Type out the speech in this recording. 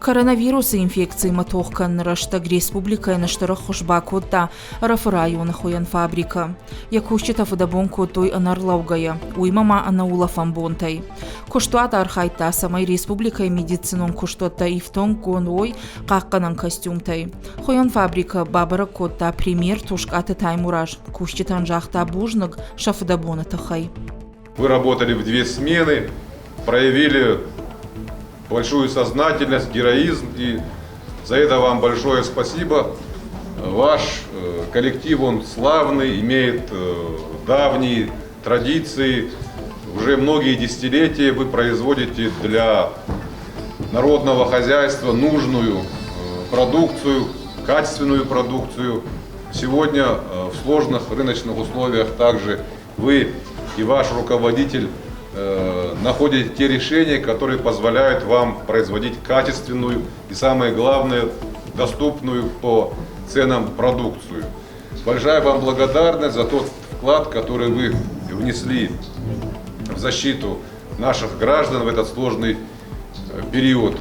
Коронавирус инфекции матохкан раштаг республика и наштарах хошбакотта раф район хоян фабрика. Якущита фудабонко той анарлаугая, уймама анаула фамбонтай. Коштуата архайта самай республика и медицинон коштуата ифтон гоной какканан костюмтай. Хоян фабрика бабара котта пример тушката таймураж, кущитан жахта бужнаг шафудабонатахай. Вы работали в 2 смены, проявили большую сознательность, героизм, и за это вам большое спасибо. Ваш коллектив, он славный, имеет давние традиции. Уже многие десятилетия вы производите для народного хозяйства нужную продукцию, качественную продукцию. Сегодня в сложных рыночных условиях также вы и ваш руководитель находите те решения, которые позволяют вам производить качественную и, самое главное, доступную по ценам продукцию. Большая вам благодарность за тот вклад, который вы внесли в защиту наших граждан в этот сложный период.